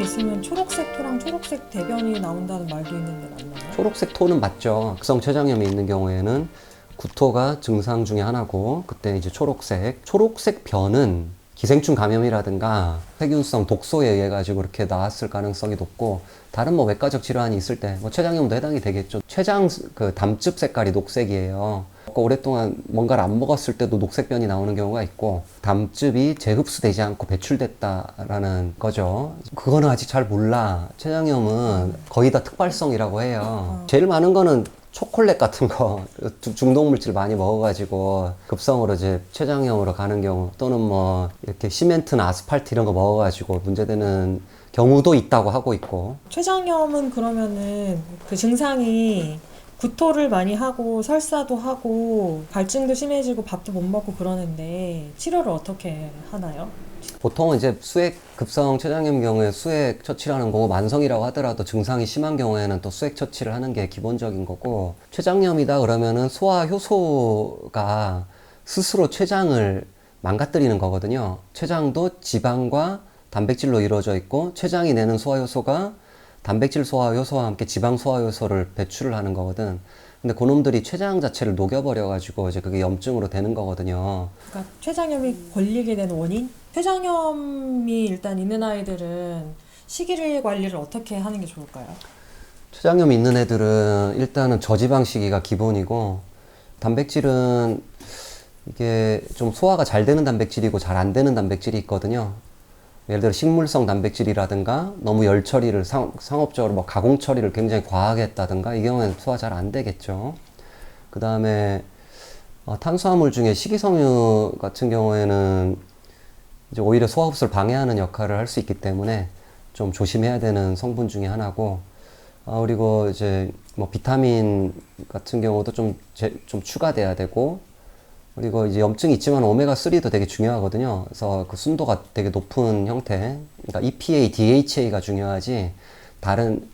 있으면 초록색 토랑 초록색 대변이 나온다는 말도 있는데 맞나요? 초록색 토는 맞죠. 급성 췌장염이 있는 경우에는 구토가 증상 중에 하나고, 그때 이제 초록색 변은 기생충 감염이라든가 세균성 독소에 의해 가지고 이렇게 나왔을 가능성이 높고, 다른 뭐 외과적 질환이 있을 때 뭐 췌장염도 해당이 되겠죠. 췌장 그 담즙 색깔이 녹색이에요. 오랫동안 뭔가를 안 먹었을 때도 녹색변이 나오는 경우가 있고, 담즙이 재흡수되지 않고 배출됐다라는 거죠. 그거는 아직 잘 몰라. 췌장염은 거의 다 특발성이라고 해요. 제일 많은 거는 초콜릿 같은 거, 중독물질 많이 먹어가지고 급성으로 이제 췌장염으로 가는 경우, 또는 뭐 이렇게 시멘트나 아스팔트 이런 거 먹어가지고 문제되는 경우도 있다고 하고 있고. 췌장염은 그러면은 그 증상이 구토를 많이 하고 설사도 하고 갈증도 심해지고 밥도 못 먹고 그러는데 치료를 어떻게 하나요? 보통은 이제 수액 급성 췌장염 경우에 수액 처치를 하는 거고, 만성이라고 하더라도 증상이 심한 경우에는 또 수액 처치를 하는 게 기본적인 거고, 췌장염이다 그러면은 소화 효소가 스스로 췌장을 망가뜨리는 거거든요. 췌장도 지방과 단백질로 이루어져 있고, 췌장이 내는 소화 효소가 단백질 소화 효소와 함께 지방 소화 효소를 배출을 하는 거거든. 근데 그놈들이 췌장 자체를 녹여버려가지고 이제 그게 염증으로 되는 거거든요. 그러니까 췌장염이 걸리게 된 원인? 췌장염이 일단 있는 아이들은 식이를 관리를 어떻게 하는 게 좋을까요? 췌장염 있는 애들은 일단은 저지방 식이가 기본이고, 단백질은 이게 좀 소화가 잘 되는 단백질이고 잘 안 되는 단백질이 있거든요. 예를 들어 식물성 단백질이라든가 너무 열 처리를 상업적으로 뭐 가공 처리를 굉장히 과하게 했다든가, 이 경우에는 소화 잘 안 되겠죠. 그 다음에 탄수화물 중에 식이섬유 같은 경우에는 이제 오히려 소화 흡수를 방해하는 역할을 할 수 있기 때문에 좀 조심해야 되는 성분 중에 하나고, 그리고 이제 뭐 비타민 같은 경우도 좀 추가돼야 되고, 그리고 이제 염증이 있지만 오메가3도 되게 중요하거든요. 그래서 그 순도가 되게 높은 형태, 그러니까 EPA, DHA가 중요하지, 다른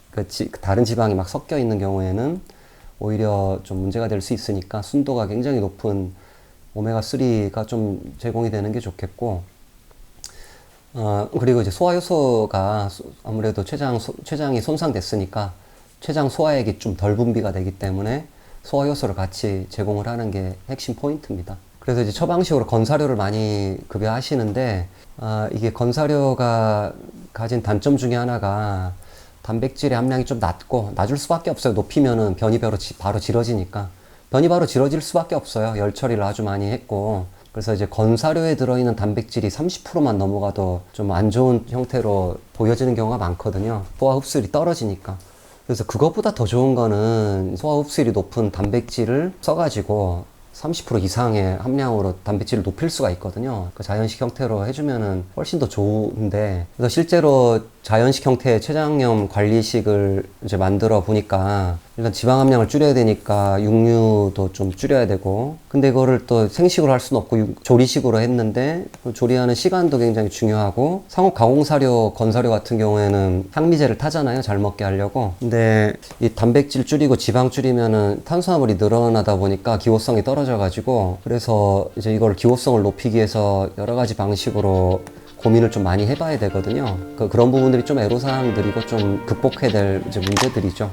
지방이 막 섞여 있는 경우에는 오히려 좀 문제가 될 수 있으니까 순도가 굉장히 높은 오메가3가 좀 제공이 되는 게 좋겠고, 그리고 이제 소화효소가 아무래도 췌장이 손상됐으니까 췌장 소화액이 좀 덜 분비가 되기 때문에 소화효소를 같이 제공을 하는 게 핵심 포인트입니다. 그래서 이제 처방식으로 건사료를 많이 급여하시는데, 이게 건사료가 가진 단점 중에 하나가 단백질의 함량이 좀 낮을 수밖에 없어요. 높이면은 변이 바로 질어지니까. 변이 바로 질어질 수밖에 없어요. 열 처리를 아주 많이 했고. 그래서 이제 건사료에 들어있는 단백질이 30%만 넘어가도 좀 안 좋은 형태로 보여지는 경우가 많거든요. 소화 흡수율이 떨어지니까. 그래서 그것보다 더 좋은 거는 소화 흡수율이 높은 단백질을 써가지고 30% 이상의 함량으로 단백질을 높일 수가 있거든요. 그 자연식 형태로 해주면은 훨씬 더 좋은데, 그래서 실제로 자연식 형태의 췌장염 관리식을 이제 만들어 보니까, 일단 지방 함량을 줄여야 되니까 육류도 좀 줄여야 되고, 근데 이거를 또 생식으로 할 수는 없고 조리식으로 했는데, 그 조리하는 시간도 굉장히 중요하고, 상업 가공사료, 건사료 같은 경우에는 향미제를 타잖아요, 잘 먹게 하려고. 근데 이 단백질 줄이고 지방 줄이면은 탄수화물이 늘어나다 보니까 기호성이 떨어져가지고, 그래서 이제 이걸 기호성을 높이기 위해서 여러 가지 방식으로 고민을 좀 많이 해봐야 되거든요. 그런 부분들이 좀 애로사항들이고 좀 극복해야 될 이제 문제들이죠.